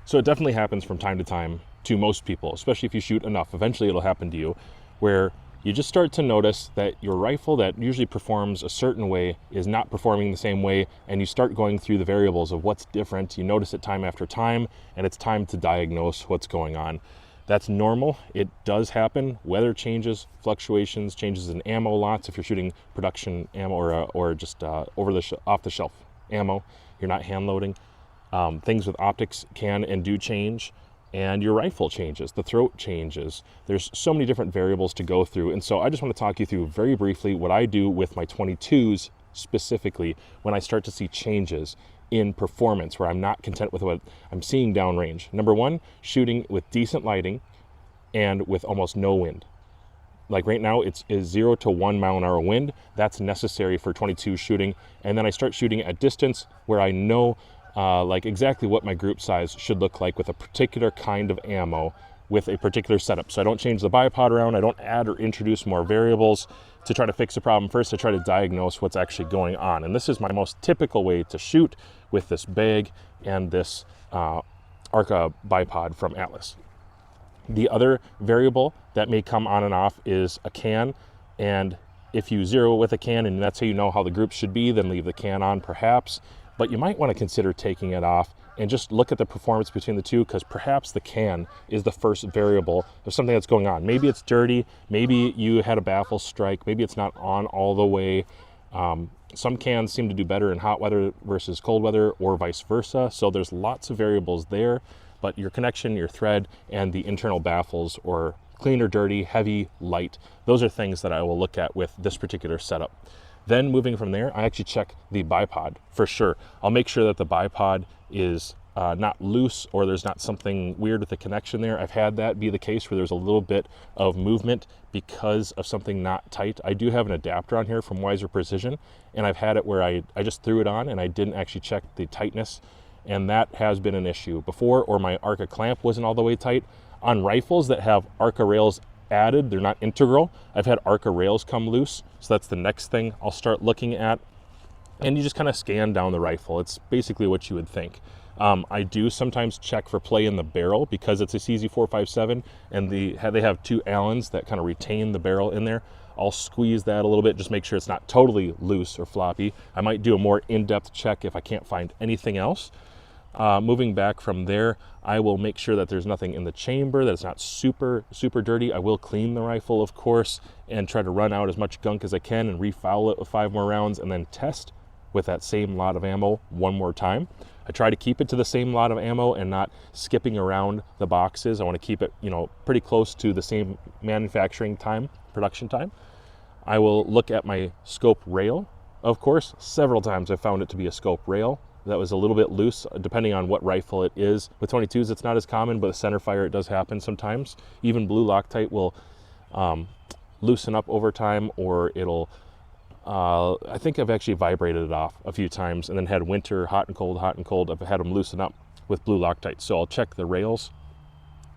So it definitely happens from time to time to most people, especially if you shoot enough. Eventually it'll happen to you where you just start to notice that your rifle that usually performs a certain way is not performing the same way, and you start going through the variables of what's different. You notice it time after time, and it's time to diagnose what's going on. That's normal. It does happen. Weather changes, fluctuations, changes in ammo lots. If you're shooting production ammo or just off the shelf ammo, you're not hand loading. Things with optics can and do change, and your rifle changes, the throat changes. There's so many different variables to go through. And so I just want to talk you through very briefly what I do with my 22s specifically when I start to see changes in performance where I'm not content with what I'm seeing downrange. Number one, shooting with decent lighting and with almost no wind. Like right now, it's 0 to 1 mile an hour wind. That's necessary for 22 shooting. And then I start shooting at distance where I know like exactly what my group size should look like with a particular kind of ammo with a particular setup. So I don't change the bipod around. I don't add or introduce more variables to try to fix the problem. First, I try to diagnose what's actually going on. And this is my most typical way to shoot with this bag and this Arca bipod from Atlas. The other variable that may come on and off is a can. And if you zero with a can and that's how you know how the group should be, then leave the can on perhaps. But you might want to consider taking it off and just look at the performance between the two, because perhaps the can is the first variable of something that's going on. Maybe it's dirty, maybe you had a baffle strike, maybe it's not on all the way. Some cans seem to do better in hot weather versus cold weather or vice versa. So there's lots of variables there, but your connection, your thread, and the internal baffles, or clean or dirty, heavy, light, those are things that I will look at with this particular setup. Then moving from there, I actually check the bipod for sure. I'll make sure that the bipod is not loose or there's not something weird with the connection there. I've had that be the case where there's a little bit of movement because of something not tight. I do have an adapter on here from Wiser Precision, and I've had it where I just threw it on and I didn't actually check the tightness, and that has been an issue before. Or my Arca clamp wasn't all the way tight. On rifles that have Arca rails added, they're not integral, I've had Arca rails come loose, so that's the next thing I'll start looking at. And you just kind of scan down the rifle. It's basically what you would think. I do sometimes check for play in the barrel because it's a CZ457 and they have two Allens that kind of retain the barrel in there. I'll squeeze that a little bit, just make sure it's not totally loose or floppy. I might do a more in-depth check if I can't find anything else. Moving back from there, I will make sure that there's nothing in the chamber, that it's not super dirty. I will clean the rifle, of course, and try to run out as much gunk as I can and refoul it with 5 more rounds, and then test with that same lot of ammo one more time. I try to keep it to the same lot of ammo and not skipping around the boxes. I want to keep it, pretty close to the same manufacturing time, production time. I will look at my scope rail. Of course, several times I found it to be a scope rail that was a little bit loose, depending on what rifle it is. With 22s, it's not as common, but center fire, it does happen sometimes. Even blue Loctite will loosen up over time, or it'll, I think I've actually vibrated it off a few times and then had winter, hot and cold. I've had them loosen up with blue Loctite. So I'll check the rails.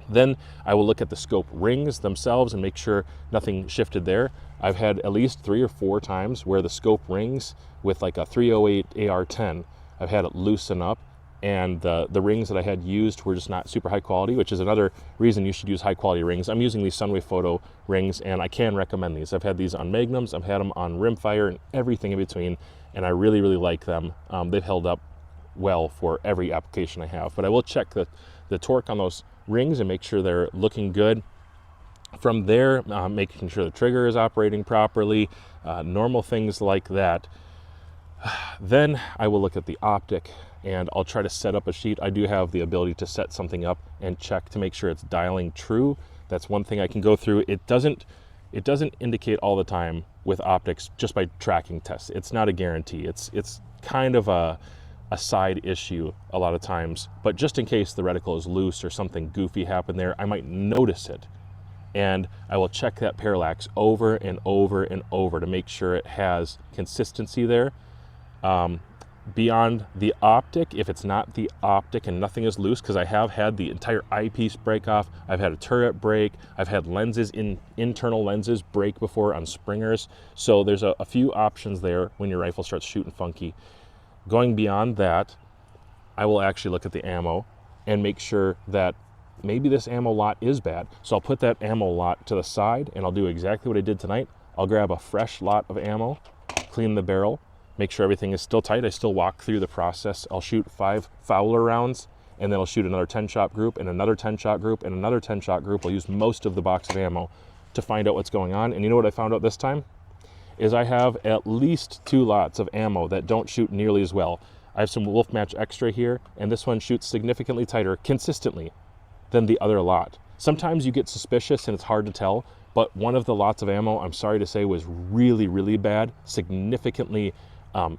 Then I will look at the scope rings themselves and make sure nothing shifted there. I've had at least 3 or 4 times where the scope rings with like a 308 AR-10, I've had it loosen up, and the rings that I had used were just not super high quality, which is another reason you should use high quality rings. I'm using these Sunway Photo rings, and I can recommend these. I've had these on Magnums, I've had them on Rimfire, and everything in between, and I really like them. They've held up well for every application I have. But I will check the torque on those rings and make sure they're looking good. From there, making sure the trigger is operating properly, normal things like that. Then I will look at the optic and I'll try to set up a sheet. I do have the ability to set something up and check to make sure it's dialing true. That's one thing I can go through. It doesn't indicate all the time with optics just by tracking tests. It's not a guarantee. It's kind of a side issue a lot of times, but just in case the reticle is loose or something goofy happened there, I might notice it. And I will check that parallax over and over and over to make sure it has consistency there. Beyond the optic, if it's not the optic and nothing is loose, because I have had the entire eyepiece break off, I've had a turret break, I've had lenses, internal lenses break before on springers. So there's a few options there when your rifle starts shooting funky. Going beyond that, I will actually look at the ammo. and make sure that maybe this ammo lot is bad. So I'll put that ammo lot to the side and I'll do exactly what I did tonight. I'll grab a fresh lot of ammo, clean the barrel, make sure everything is still tight. I still walk through the process. I'll shoot 5 Fowler rounds, and then I'll shoot another 10-shot group and another 10-shot group and another 10-shot group. I'll use most of the box of ammo to find out what's going on. And you know what I found out this time? Is I have at least 2 lots of ammo that don't shoot nearly as well. I have some Wolf Match Extra here, and this one shoots significantly tighter consistently than the other lot. Sometimes you get suspicious and it's hard to tell, but one of the lots of ammo, I'm sorry to say, was really, really bad, significantly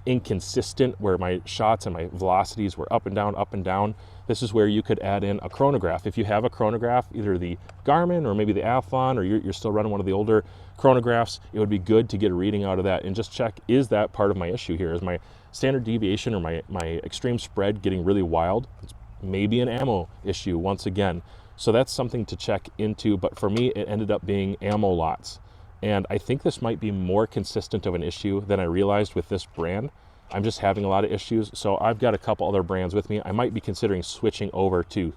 inconsistent, where my shots and my velocities were up and down, up and down. This is where you could add in a chronograph. If you have a chronograph, either the Garmin or maybe the Athlon, or you're still running one of the older chronographs, it would be good to get a reading out of that and just check, is that part of my issue here? Is my standard deviation or my extreme spread getting really wild? It's maybe an ammo issue once again. So that's something to check into, but for me, it ended up being ammo lots. And I think this might be more consistent of an issue than I realized with this brand. I'm just having a lot of issues. So I've got a couple other brands with me. I might be considering switching over to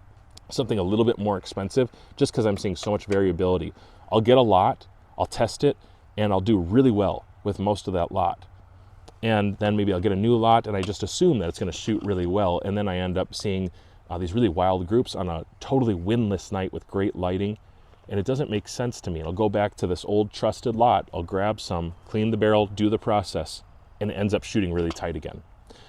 something a little bit more expensive just because I'm seeing so much variability. I'll get a lot, I'll test it, and I'll do really well with most of that lot. And then maybe I'll get a new lot and I just assume that it's going to shoot really well. And then I end up seeing these really wild groups on a totally windless night with great lighting. And it doesn't make sense to me. I'll go back to this old trusted lot, I'll grab some, clean the barrel, do the process, and it ends up shooting really tight again.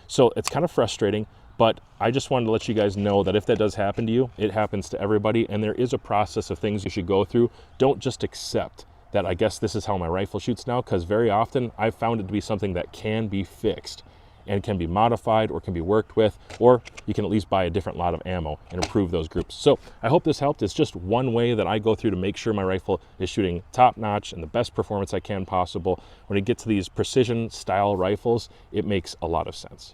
So it's kind of frustrating, but I just wanted to let you guys know that if that does happen to you, it happens to everybody, and there is a process of things you should go through. Don't just accept that I guess this is how my rifle shoots now, because very often I've found it to be something that can be fixed and can be modified or can be worked with, or you can at least buy a different lot of ammo and improve those groups. So I hope this helped. It's just one way that I go through to make sure my rifle is shooting top notch and the best performance I can possible. When it gets to these precision style rifles, it makes a lot of sense.